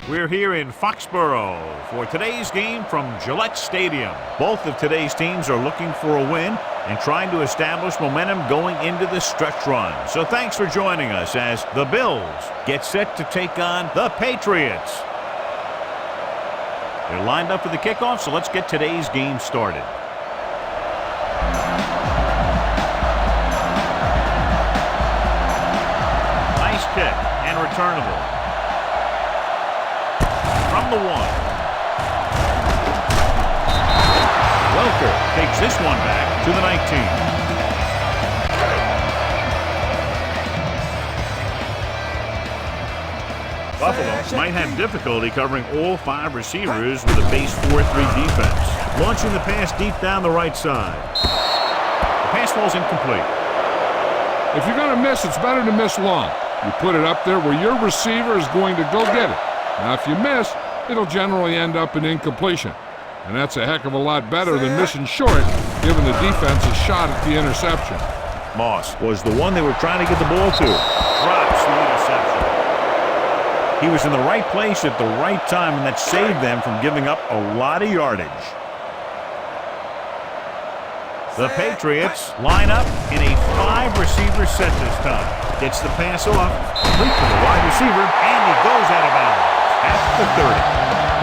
We're here in Foxborough for today's game from Gillette Stadium. Both of today's teams are looking for a win and trying to establish momentum going into the stretch run. So thanks for joining us as the Bills get set to take on the Patriots. They're lined up for the kickoff, so let's get today's game started. Nice kick and returnable. From the 1. Welker takes this one back to the 19. Buffalo might have difficulty covering all 5 receivers with a base 4-3 defense. Launching the pass deep down the right side. The pass falls incomplete. If you're going to miss, it's better to miss long. You put it up there where your receiver is going to go get it. Now, if you miss, it'll generally end up in incompletion. And that's a heck of a lot better than missing short, giving the defense a shot at the interception. Moss was the one they were trying to get the ball to. Drops the interception. He was in the right place at the right time, and that saved them from giving up a lot of yardage. The Patriots line up in a 5-receiver set this time. Gets the pass off, complete to the wide receiver, and he goes out of bounds at the 30.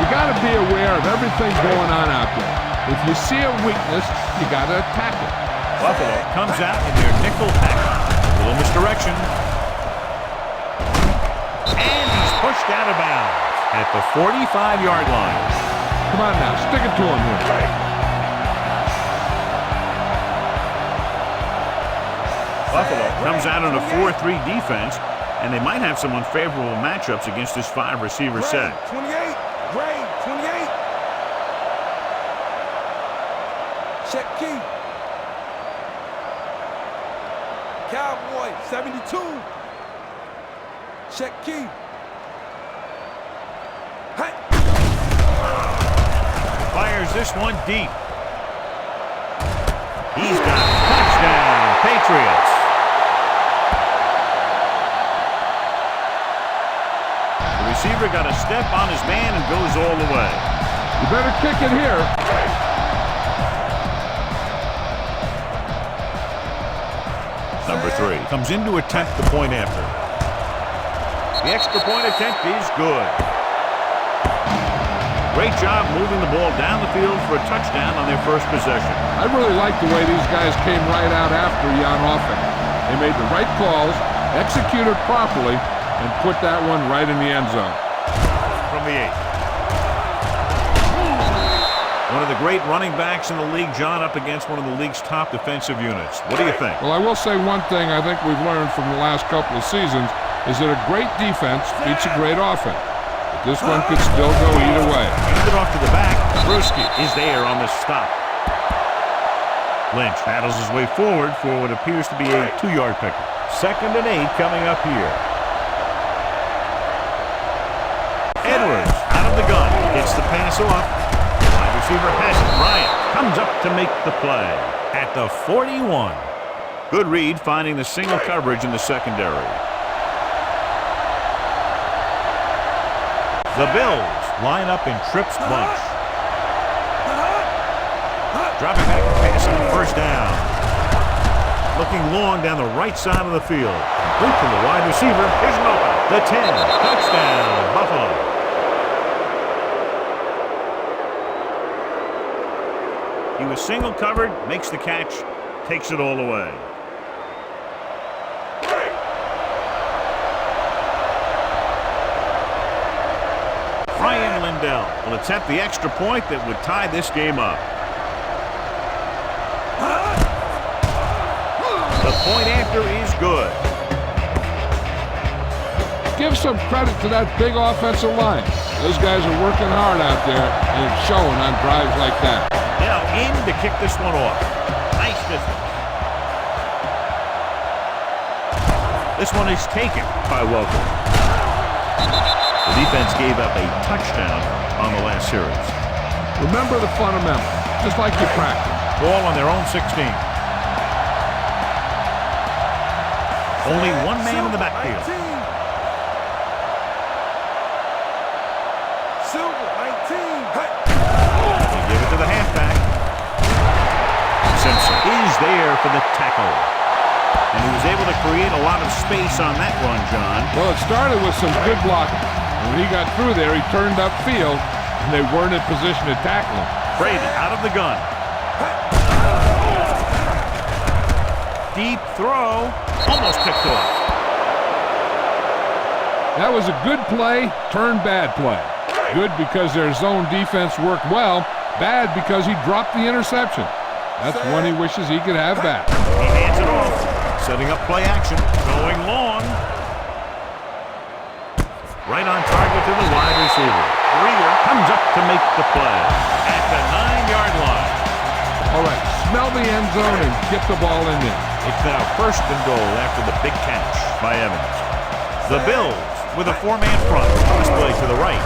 You got to be aware of everything going on out there. If you see a weakness, you got to attack it. Buffalo comes out in their nickel pack. A little misdirection. And he's pushed out of bounds at the 45-yard line. Come on now, stick it to him here. Buffalo comes out on a 4-3 defense, and they might have some unfavorable matchups against this 5-receiver set. 28, Gray, 28. Check key. Cowboy, 72. Check key. Hey. Fires this one deep. He's got a touchdown, Patriots. The receiver got a step on his man and goes all the way. You better kick it here. Number 3 comes in to attempt the point after. The extra point attempt is good. Great job moving the ball down the field for a touchdown on their first possession. I really like the way these guys came right out after you on offense. They made the right calls, executed properly, and put that one right in the end zone. From the 8. One of the great running backs in the league, John, up against one of the league's top defensive units. What do you think? Well, I will say one thing I think we've learned from the last couple of seasons is that a great defense beats a great offense. But this one could still go either way. Hand it off to the back. Bruschi is there on the stop. Lynch battles his way forward for what appears to be a 2-yard pickup. 2nd and 8 coming up here. Edwards out of the gun. Gets the pass off. The wide receiver has it. Bryant comes up to make the play at the 41. Good read finding the single coverage in the secondary. The Bills line up in Tripp's bunch. Dropping back to pass on the first down. Looking long down the right side of the field. Complete to the wide receiver. Here's an open. The 10. Touchdown, Buffalo. He was single covered, makes the catch, takes it all away. Brian Lindell will attempt the extra point that would tie this game up. The point after is good. Give some credit to that big offensive line. Those guys are working hard out there, and it's showing on drives like that. Now in to kick this one off. Nice distance. This one is taken by Welker. The defense gave up a touchdown on the last series. Remember the fundamentals, just like you practice. Ball on their own 16. Only one man in the backfield. Silver, 19. Hey. They give it to the halfback. Simpson is there for the tackle. And he was able to create a lot of space on that run, John. Well, it started with some good blocking. When he got through there, he turned upfield, and they weren't in position to tackle him. Brady out of the gun. Deep throw. Almost picked off. That was a good play, turned bad play. Good because their zone defense worked well. Bad because he dropped the interception. That's one he wishes he could have back. He hands it off. Setting up play action. Going long. Right on target to the wide receiver. Reader comes up to make the play at the 9-yard line. All right, smell the end zone and get the ball in there. It's now 1st and goal after the big catch by Evans. The Bills with a 4-man front. This play to the right.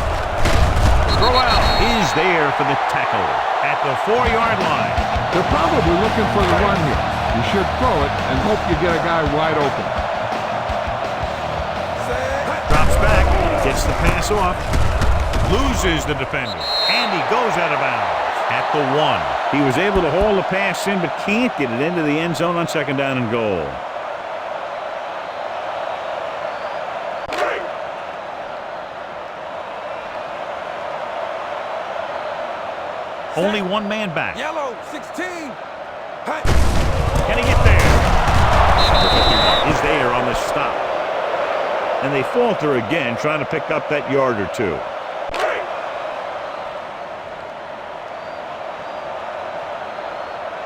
Throw out is there for the tackle at the 4-yard line. They're probably looking for the run here. You should throw it and hope you get a guy wide open. Drops back, gets the pass off, loses the defender, and he goes out of bounds at the 1. He was able to haul the pass in, but can't get it into the end zone on 2nd down and goal. Only one man back. Yellow, 16. Hey. Can he get there? Is there on the stop. And they falter again, trying to pick up that yard or two.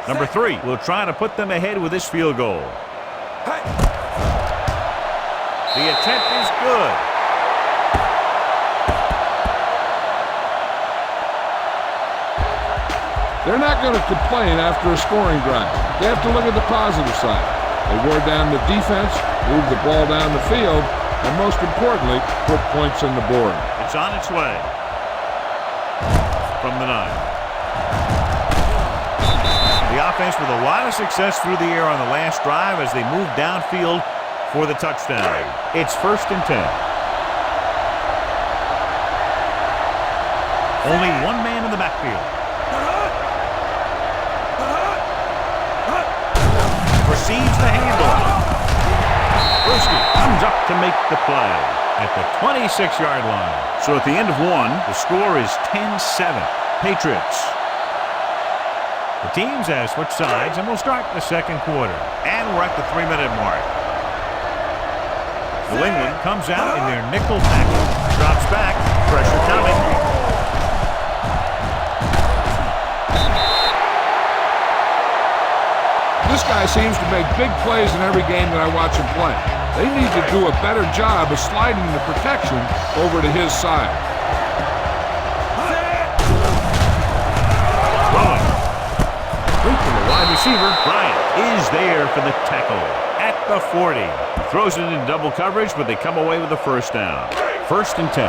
Number 3 will try to put them ahead with this field goal. Hey. The attempt is good. They're not going to complain after a scoring drive. They have to look at the positive side. They wore down the defense, moved the ball down the field, and most importantly, put points on the board. It's on its way. From the 9. The offense with a lot of success through the air on the last drive as they move downfield for the touchdown. It's 1st and 10. Only one man in the backfield. Receives the handoff. Brewski comes up to make the play at the 26-yard line. So at the end of 1, the score is 10-7. Patriots. The teams have switched sides, and we'll start the 2nd quarter. And we're at the 3-minute mark. New England comes out in their nickel tackle. Drops back. Pressure coming. This guy seems to make big plays in every game that I watch him play. They need to do a better job of sliding the protection over to his side. Throwing. From the wide receiver, Bryant is there for the tackle at the 40. Throws it in double coverage, but they come away with the 1st down. 1st and 10.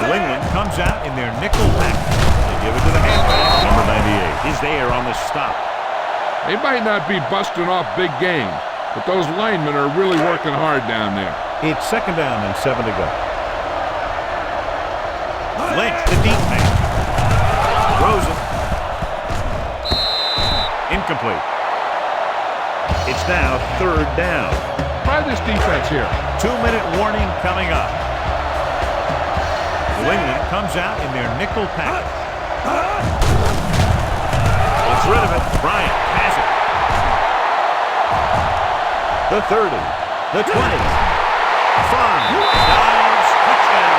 New England comes out in their nickel package. Give it to the halfback. Number 98 is there on the stop. They might not be busting off big games, but those linemen are really working hard down there. It's 2nd down and 7 to go. Lynch, the deep man. Throws it. Incomplete. It's now 3rd down. Try this defense here. 2-minute warning coming up. New England comes out in their nickel package. Gets rid of it. Bryant has it. The 30. The 20. 5. Dives. Touchdown.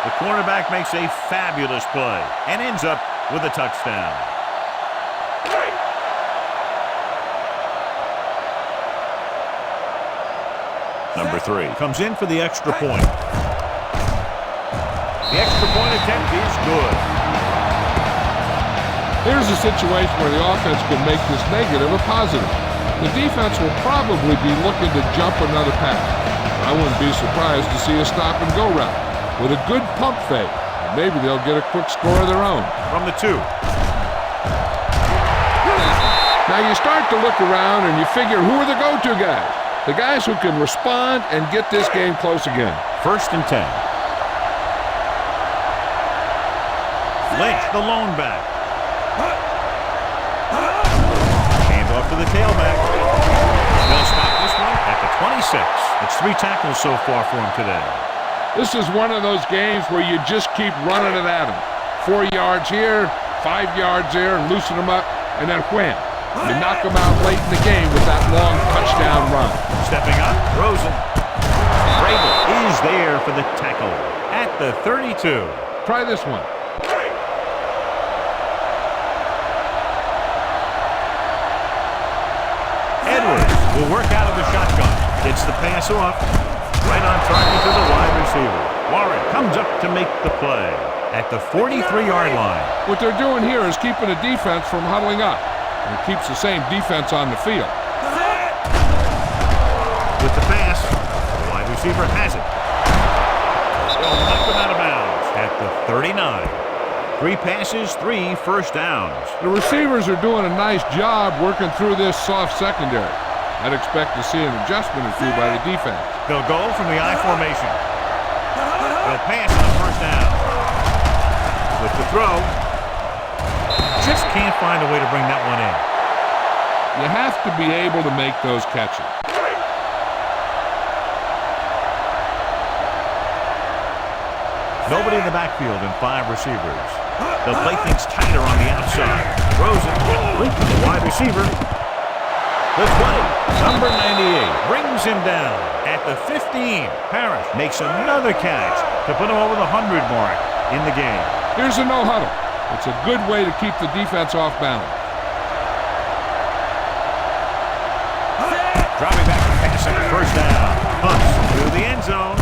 The cornerback makes a fabulous play and ends up with a touchdown. Number 3 comes in for the extra point. The extra point attempt is good. Here's a situation where the offense can make this negative a positive. The defense will probably be looking to jump another pass. I wouldn't be surprised to see a stop-and-go route with a good pump fake. Maybe they'll get a quick score of their own. From the 2. Now you start to look around and you figure, who are the go-to guys? The guys who can respond and get this game close again. 1st and 10. Lynch, the lone back. Hand off to the tailback. They'll stop this one at the 26. It's 3 tackles so far for him today. This is one of those games where you just keep running it at them. 4 yards here, 5 yards there, and loosen them up, and then wham. You knock them out late in the game with that long touchdown run. Stepping up, Rosen. Rabel is there for the tackle at the 32. Try this one. Edwards will work out of the shotgun. Gets the pass off. Right on target to the wide receiver. Warren comes up to make the play at the 43-yard line. What they're doing here is keeping the defense from huddling up. And it keeps the same defense on the field. With the pass, the wide receiver has it. They'll knock him out of bounds at the 39. 3 passes, 3 first downs. The receivers are doing a nice job working through this soft secondary. I'd expect to see an adjustment or two by the defense. They'll go from the I formation. They'll pass on 1st down. With the throw, just can't find a way to bring that one in. You have to be able to make those catches. Nobody in the backfield and 5 receivers. They'll play things tighter on the outside. Rosen, link to the wide receiver. The 20, number 98, brings him down at the 15. Parrish makes another catch to put him over the 100 mark in the game. Here's a no-huddle. It's a good way to keep the defense off balance. Dropping back to pass at 1st down. Hunts through the end zone.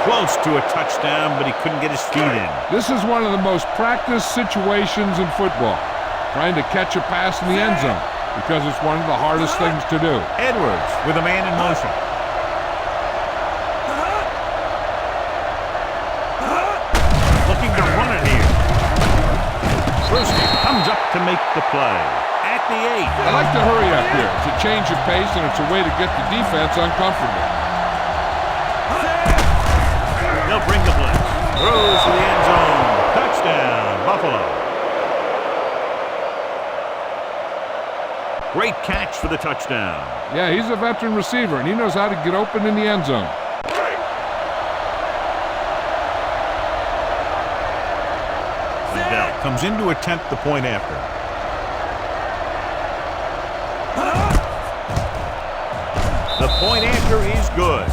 Close to a touchdown, but he couldn't get his feet in. This is one of the most practiced situations in football, trying to catch a pass in the end zone, because it's one of the hardest things to do. Edwards with a man in motion. Looking to run it here. Brewski comes up to make the play at the 8. I like to hurry up here. It's a change of pace, and it's a way to get the defense uncomfortable. They'll bring the blitz. Throws to the end zone. Touchdown, Buffalo. Great catch for the touchdown. Yeah, he's a veteran receiver, and he knows how to get open in the end zone. Lindell comes in to attempt the point after. The point after is good.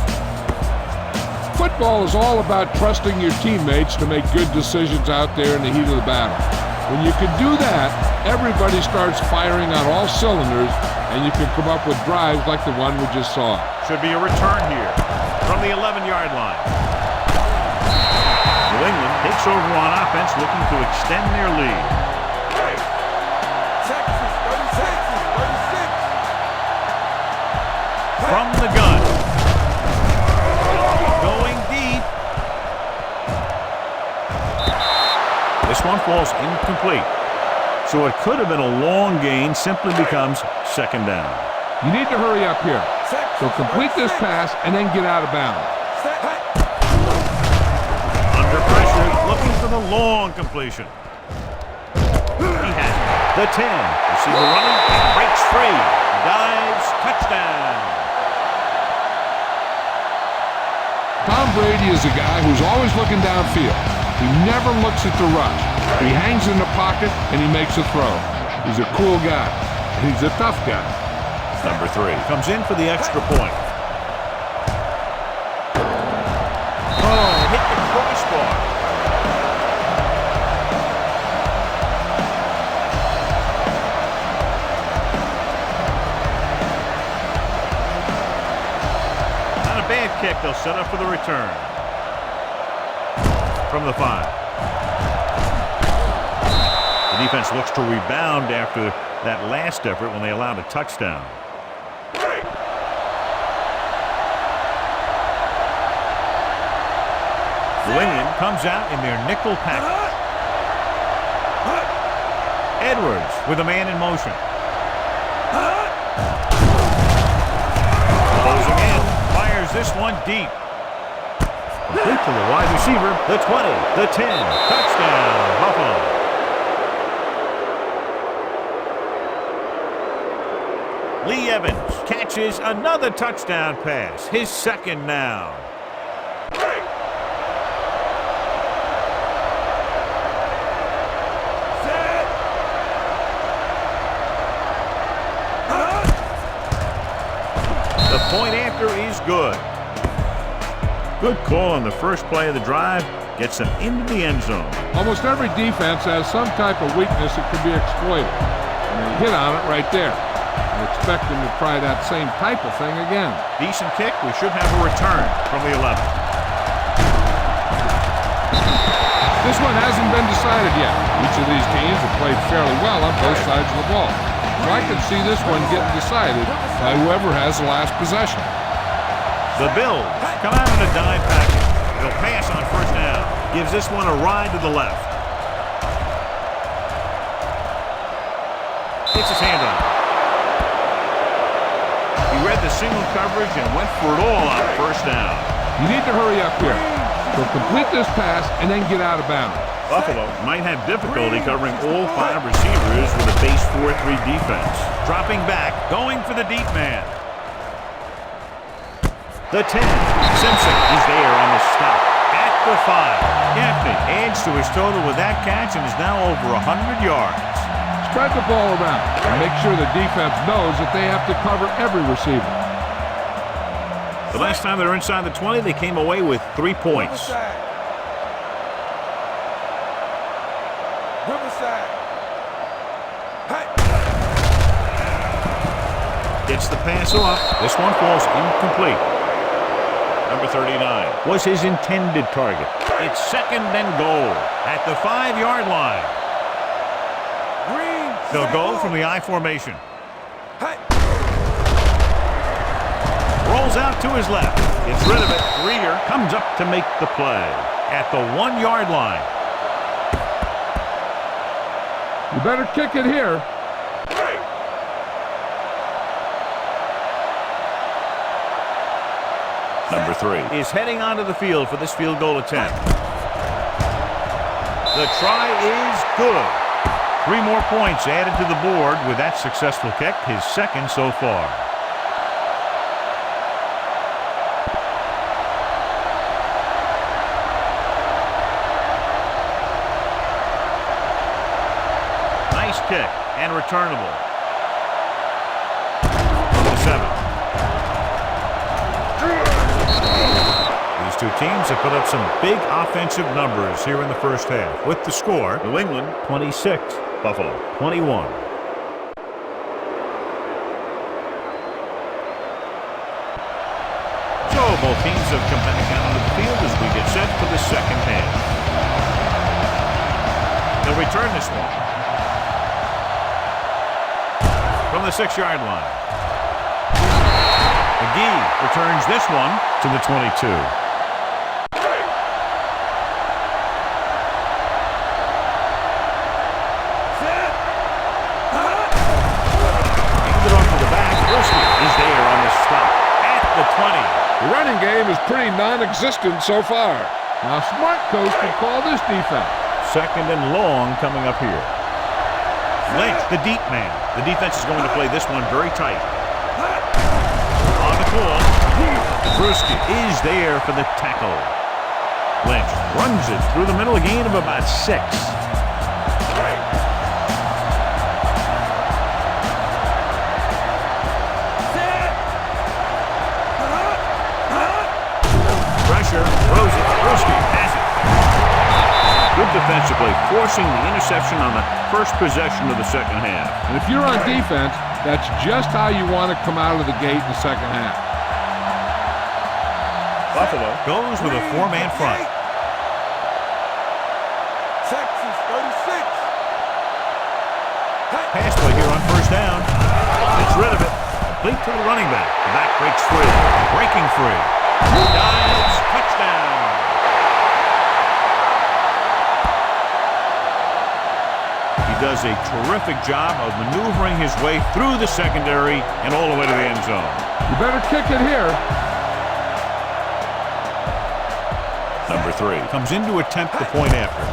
Football is all about trusting your teammates to make good decisions out there in the heat of the battle. When you can do that, everybody starts firing on all cylinders, and you can come up with drives like the one we just saw. Should be a return here from the 11-yard line. New England takes over on offense, looking to extend their lead. Texas, 36. From the gun. Going deep. This one falls incomplete. So it could have been a long gain, simply becomes 2nd down. You need to hurry up here. So complete this pass and then get out of bounds. Under pressure, looking for the long completion. He has it. The 10. Receiver running, breaks free. Dives, touchdown. Tom Brady is a guy who's always looking downfield. He never looks at the rush. He hangs in the pocket and he makes a throw. He's a cool guy. He's a tough guy. Number 3 comes in for the extra point. Oh, hit the crossbar. Not a bad kick. They'll set up for the return. From the 5. The defense looks to rebound after that last effort when they allowed a touchdown. New England comes out in their nickel package. Edwards with a man in motion. Closing in. Fires this one deep. Complete to the wide receiver. The 20, the 10. Touchdown, Buffalo. Lee Evans catches another touchdown pass. His second now. The point after is good. Good call on the first play of the drive. Gets them into the end zone. Almost every defense has some type of weakness that can be exploited. And they hit on it right there. I expect them to try that same type of thing again. Decent kick. We should have a return from the 11. This one hasn't been decided yet. Each of these teams have played fairly well on both sides of the ball. So I can see this one getting decided by whoever has the last possession. The Bills come out in a dime package. They'll pass on first down. Gives this one a ride to the left. Gets his hand on it. He read the single coverage and went for it all on first down. You need to hurry up here. So complete this pass and then get out of bounds. Buffalo might have difficulty covering all 5 receivers with a base 4-3 defense. Dropping back, going for the deep man. The 10. Simpson is there on the stop. At the 5. Gaffney adds to his total with that catch and is now over 100 yards. Spread the ball around and make sure the defense knows that they have to cover every receiver. The last time they were inside the 20, they came away with 3 points. Gets the pass off. This one falls incomplete. Number 39 was his intended target. It's second and goal at the 5-yard line. They'll go from the I formation. Rolls out to his left. Gets rid of it. Greer comes up to make the play at the 1-yard line. You better kick it here. Number 3 is heading onto the field for this field goal attempt. The try is good. 3 more points added to the board with that successful kick, his second so far. Nice kick and returnable. The 7. These two teams have put up some big offensive numbers here in the first half. With the score, New England 26, Buffalo 21. So both teams have come back out onto the field as we get set for the second half. They'll return this one from the 6-yard line. McGee returns this one to the 22. The running game is pretty non-existent so far. Now, smart coach could call this defense. Second and long coming up here. Lynch, the deep man. The defense is going to play this one very tight. On the call. Brewski is there for the tackle. Lynch runs it through the middle, a gain of about 6. Throws it. Brewski has it. Good defensive play, forcing the interception on the first possession of the second half. And if you're on defense, that's just how you want to come out of the gate in the second half. Buffalo goes with a 4-man front. Texas 36. Pass play here on first down. Gets rid of it. Complete to the running back. The back breaks free. Breaking free. Dives. Touchdown. He does a terrific job of maneuvering his way through the secondary and all the way to the end zone. You better kick it here. Number 3 comes in to attempt the point after.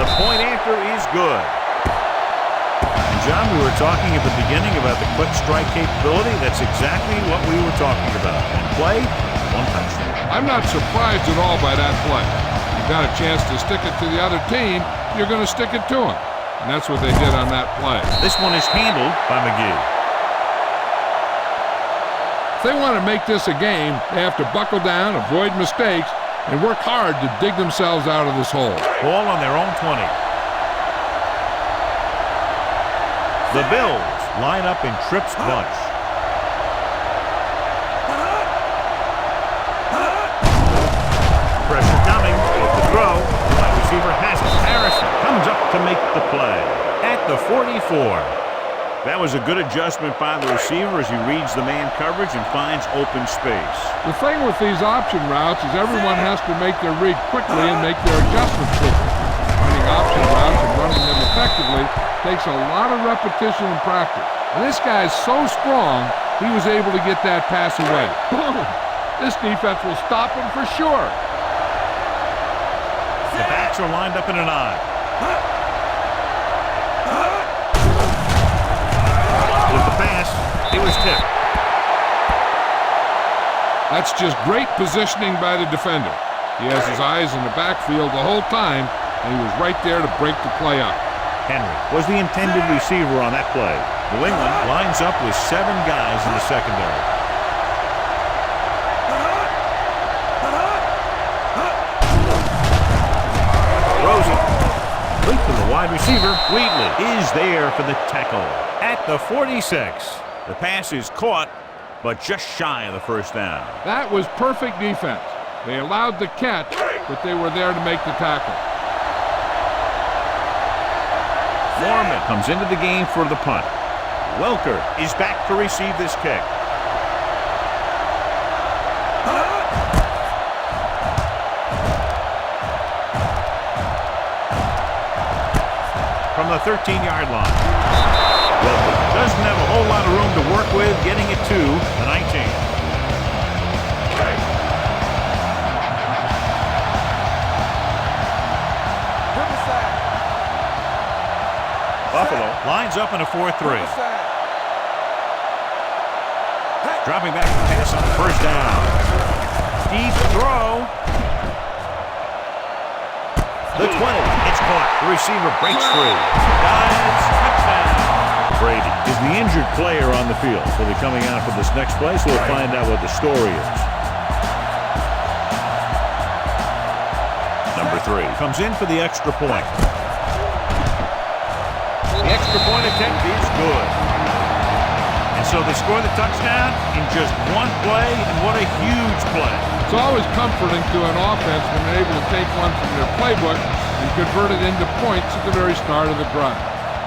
The point after is good. And John, we were talking at the beginning about the quick strike capability. That's exactly what we were talking about. And play, 1 touchdown. I'm not surprised at all by that play. You got a chance to stick it to the other team, you're going to stick it to them. And that's what they did on that play. This one is handled by McGee. If they want to make this a game, they have to buckle down, avoid mistakes, and work hard to dig themselves out of this hole. Ball on their own 20. The Bills line up in trips bunch. Pressure coming. With the throw. Wide receiver has it. Harrison comes up to make the play. At the 44. That was a good adjustment by the receiver as he reads the man coverage and finds open space. The thing with these option routes is everyone has to make their read quickly and make their adjustments quickly. Running option routes and running them effectively takes a lot of repetition and practice. And this guy is so strong, he was able to get that pass away. Boom! This defense will stop him for sure. The backs are lined up in an eye. With the pass, it was tipped. That's just great positioning by the defender. He has his eyes in the backfield the whole time, and he was right there to break the play up. Henry was the intended receiver on that play. New England lines up with 7 guys in the secondary. Throws it. Complete to the wide receiver. Wheatley is there for the tackle. At the 46. The pass is caught, but just shy of the first down. That was perfect defense. They allowed the catch, but they were there to make the tackle. Foreman comes into the game for the punt. Welker is back to receive this kick. From the 13-yard line. Welker doesn't have a whole lot of room to work with, getting it to the 19. Buffalo lines up in a 4-3. Dropping back to pass on the first down. Deep throw. The 20. It's caught. The receiver breaks free. Dives. Touchdown. Brady is the injured player on the field. So they're coming out for this next play, so we'll find out what the story is. Number 3 comes in for the extra point. The extra point attempt is good. And so they score the touchdown in just one play, and what a huge play. It's always comforting to an offense when they're able to take one from their playbook and convert it into points at the very start of the drive.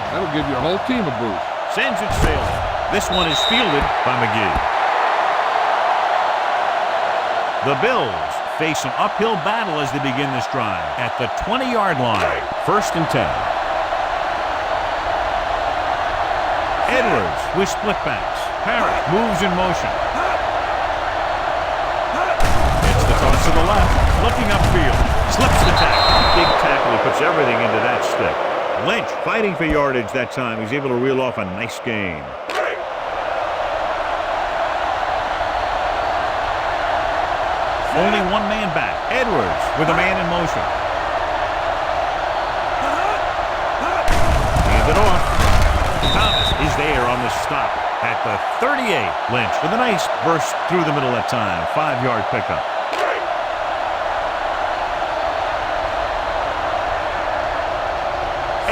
That'll give your whole team a boost. Sends it sailing. This one is fielded by McGee. The Bills face an uphill battle as they begin this drive at the 20-yard line. 1st and 10. Edwards with split backs. Parrott moves in motion. It's the toss to the left. Looking upfield. Slips the tackle. Big tackle. He puts everything into that stick. Lynch fighting for yardage that time. He's able to reel off a nice gain. Only one man back. Edwards with a man in motion. Hand it off. Thomas is there on the stop at the 38. Lynch with a nice burst through the middle that time. 5-yard pickup.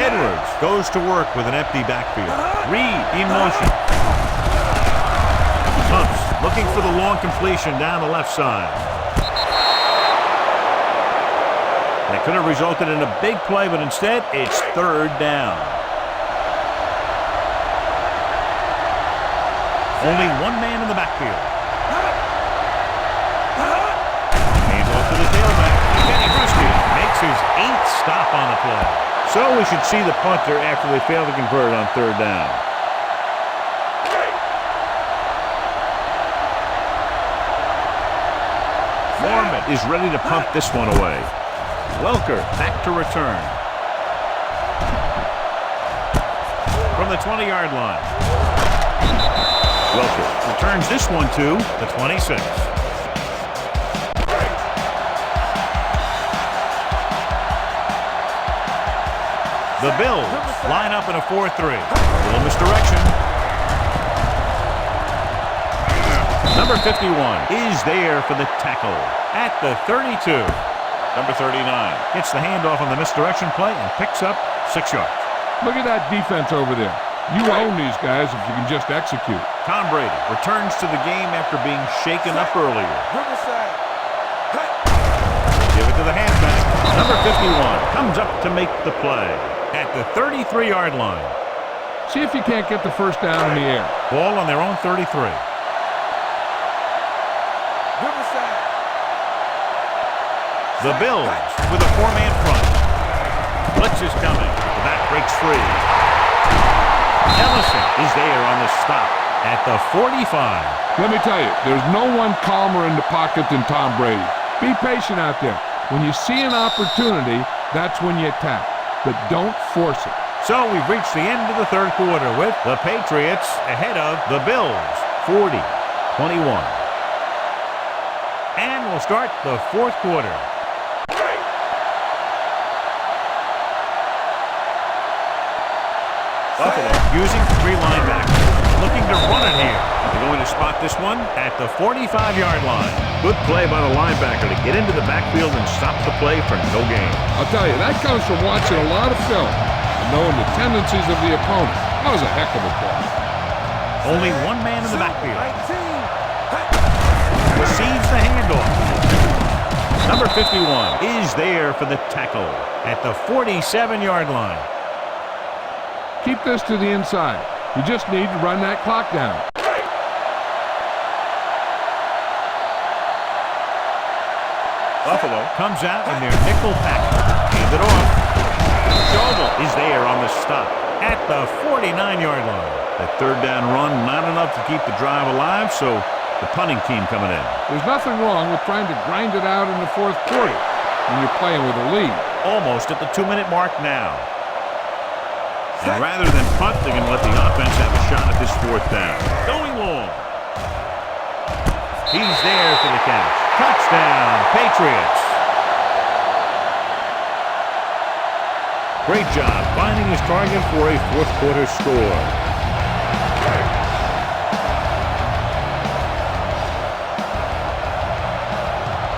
Edwards goes to work with an empty backfield. Reed in motion. Pumps looking for the long completion down the left side. That could have resulted in a big play, but instead it's 3rd down. Only one man in the backfield. Hands off to the tailback. Kenny Bruschi makes his 8th stop on the play. So we should see the punter after they fail to convert on third down. Foreman is ready to punt this one away. Welker back to return. From the 20-yard line. Welker returns this one to the 26. The Bills line up in a 4-3. A little misdirection. Number 51 is there for the tackle at the 32. Number 39 gets the handoff on the misdirection play and picks up 6 yards. Look at that defense over there. You own these guys if you can just execute. Tom Brady returns to the game after being shaken up earlier. Give it to the halfback. Number 51 comes up to make the play at the 33-yard line. See if you can't get the first down in the air. Ball on their own 33. The Bills with a 4-man front. Blitz is coming. The back breaks free. Ellison is there on the stop at the 45. Let me tell you, there's no one calmer in the pocket than Tom Brady. Be patient out there. When you see an opportunity, that's when you attack. But don't force it. So we've reached the end of the third quarter with the Patriots ahead of the Bills, 40-21. And we'll start the fourth quarter. Buffalo using 3 linebackers. Looking to run it here. They're going to spot this one at the 45-yard line. Good play by the linebacker to get into the backfield and stop the play for no gain. I'll tell you, that comes from watching a lot of film and knowing the tendencies of the opponent. That was a heck of a play. Only one man in the backfield. Receives the handoff. Number 51 is there for the tackle at the 47-yard line. Keep this to the inside. You just need to run that clock down. Buffalo comes out in their nickel package. Hand it off. Schobel is there on the stop at the 49-yard line. The third down run, not enough to keep the drive alive, so the punting team coming in. There's nothing wrong with trying to grind it out in the fourth quarter when you're playing with a lead. Almost at the 2-minute mark now. And rather than punt, they're going to let the offense have a shot at this fourth down. Going long. He's there for the catch. Touchdown, Patriots. Great job finding his target for a fourth quarter score.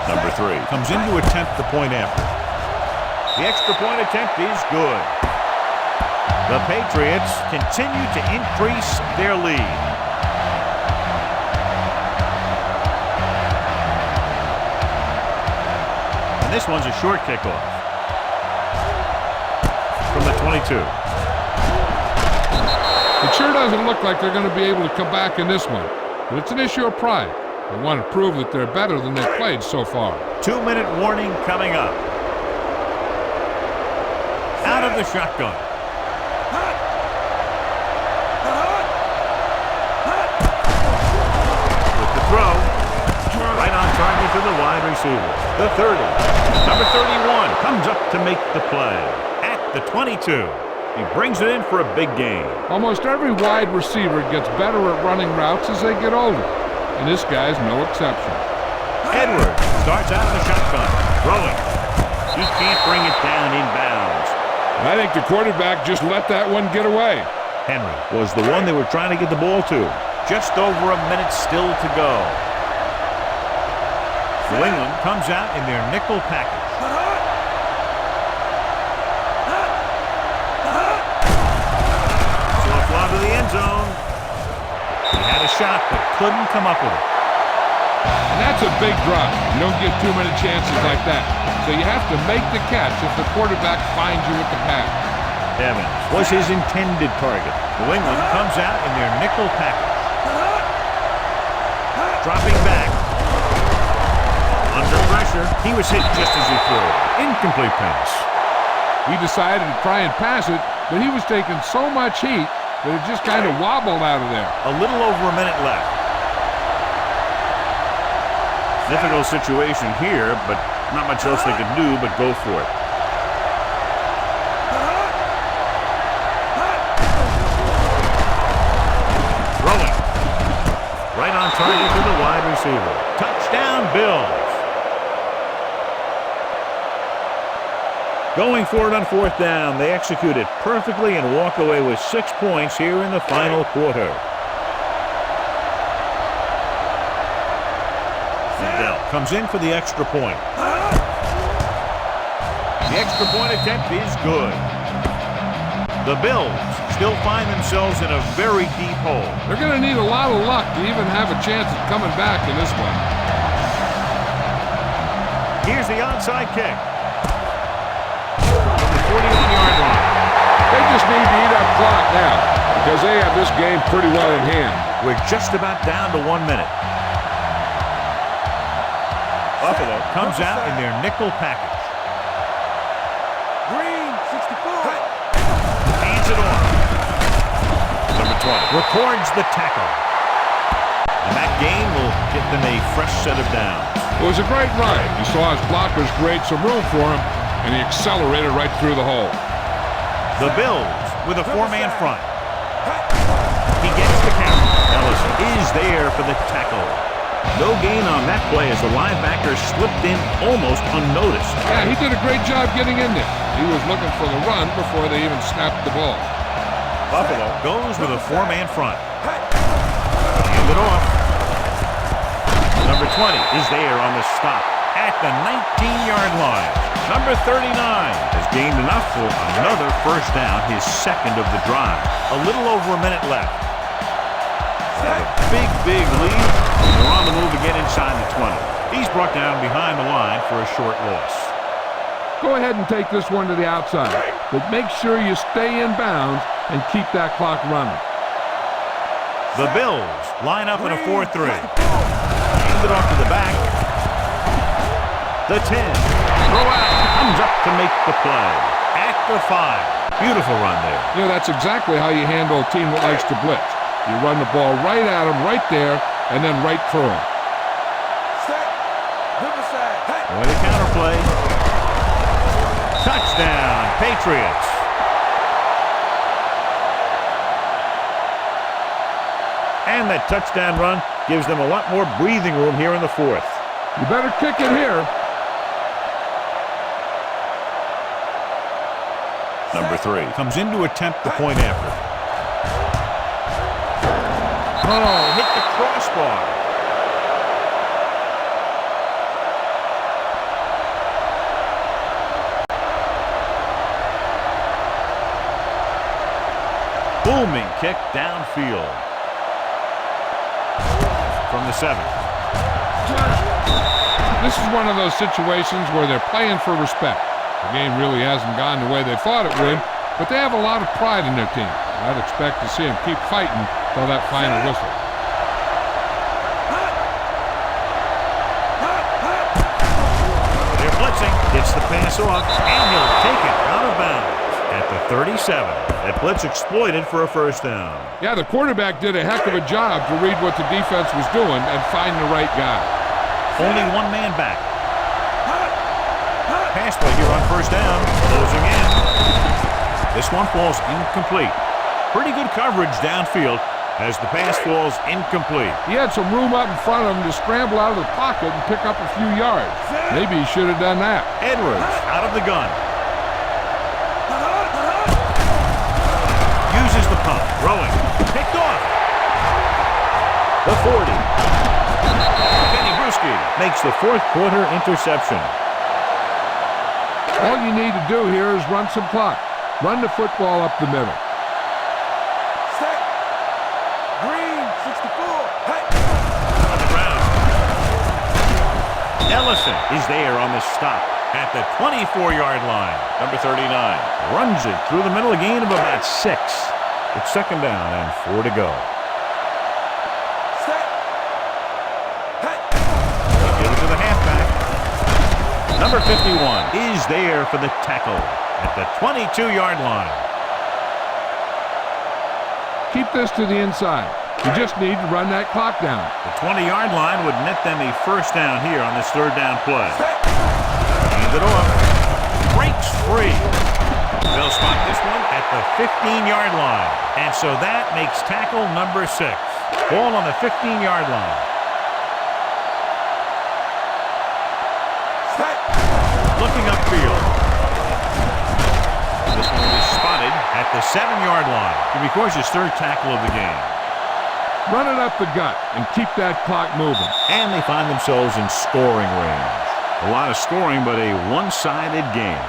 Number 3 comes in to attempt the point after. The extra point attempt is good. The Patriots continue to increase their lead. And this one's a short kickoff. From the 22. It sure doesn't look like they're going to be able to come back in this one. But it's an issue of pride. They want to prove that they're better than they've played so far. 2-minute warning coming up. Out of the shotgun. Throw. Right on target to the wide receiver. The 30. Number 31 comes up to make the play at the 22. He brings it in for a big gain. Almost every wide receiver gets better at running routes as they get older. And this guy's no exception. Edwards starts out of the shotgun. Throwing. He can't bring it down inbounds. I think the quarterback just let that one get away. Henry was the one they were trying to get the ball to. Just over a minute still to go. New England comes out in their nickel package. So a fly to the end zone. He had a shot but couldn't come up with it. And that's a big drop. You don't get too many chances like that. So you have to make the catch if the quarterback finds you with the pass. Evans was his intended target. New England comes out in their nickel package. Dropping back. Under pressure. He was hit just as he threw. Incomplete pass. He decided to try and pass it, but he was taking so much heat that it just kind of wobbled out of there. A little over a minute left. Difficult situation here, but not much else they could do but go for it. Throwing. Right on target to the wide receiver. Touchdown, Bills. Going for it on fourth down. They execute it perfectly and walk away with 6 points here in the final quarter. Fidel comes in for the extra point. The extra point attempt is good. The Bills still find themselves in a very deep hole. They're going to need a lot of luck to even have a chance at coming back in this one. Here's the onside kick. 41-yard line. They just need to eat up clock now because they have this game pretty well in hand. We're just about down to 1 minute. Buffalo comes out in their nickel package. Green, 64. Hands it off. Number 20 records the tackle. And that gain will get them a fresh set of downs. It was a great run. He saw his blockers create some room for him, and he accelerated right through the hole. The Bills with a 4-man front. He gets the count. Ellison is there for the tackle. No gain on that play as the linebacker slipped in almost unnoticed. Yeah, he did a great job getting in there. He was looking for the run before they even snapped the ball. Buffalo goes with a 4-man front. Hand it off. Number 20 is there on the stop at the 19-yard line. Number 39 has gained enough for another first down, his second of the drive. A little over a minute left. A big, big lead. They're on the move again inside the 20. He's brought down behind the line for a short loss. Go ahead and take this one to the outside, but make sure you stay in bounds and keep that clock running. The Bills line up in a 4-3. Hand it off to the back. The 10. Throw out. Comes up to make the play. At the 5. Beautiful run there. You know, that's exactly how you handle a team that likes to blitz. You run the ball right at them, right there, and then right through them. Set. Riverside. Boy, the counterplay. Touchdown, Patriots. And that touchdown run gives them a lot more breathing room here in the fourth. You better kick it here. Number 3 comes in to attempt the point after. Oh, hit the crossbar. Booming kick downfield. From the 7. This is one of those situations where they're playing for respect. The game really hasn't gone the way they thought it would, but they have a lot of pride in their team. I'd expect to see them keep fighting till that final whistle. They're blitzing. Gets the pass off, and he'll take it out of bounds at the 37. That blitz exploited for a first down. Yeah, the quarterback did a heck of a job to read what the defense was doing and find the right guy. Only one man back. Pass play here on first down. Closing in. This one falls incomplete. Pretty good coverage downfield as the pass falls incomplete. He had some room up in front of him to scramble out of the pocket and pick up a few yards. Maybe he should have done that. Edwards out of the gun. Uses the pump. Throwing. Picked off. The 40. Kenny Bruschi makes the fourth quarter interception. All you need to do here is run some clock. Run the football up the middle. Set. Green, 64. On the ground. Ellison is there on the stop at the 24-yard line. Number 39 runs it through the middle, a gain of about 6. It's second down and 4 to go. Set. They give it to the halfback. Number 51 is there for the tackle at the 22-yard line. Keep this to the inside. You just need to run that clock down. The 20-yard line would net them a first down here on this third down play. Hand it off. Breaks free. They'll spot this one at the 15-yard line. And so that makes tackle number 6. Ball on the 15-yard line. Looking upfield. This one is spotted at the 7-yard line. He records his third tackle of the game. Run it up the gut and keep that clock moving. And they find themselves in scoring range. A lot of scoring, but a one-sided game.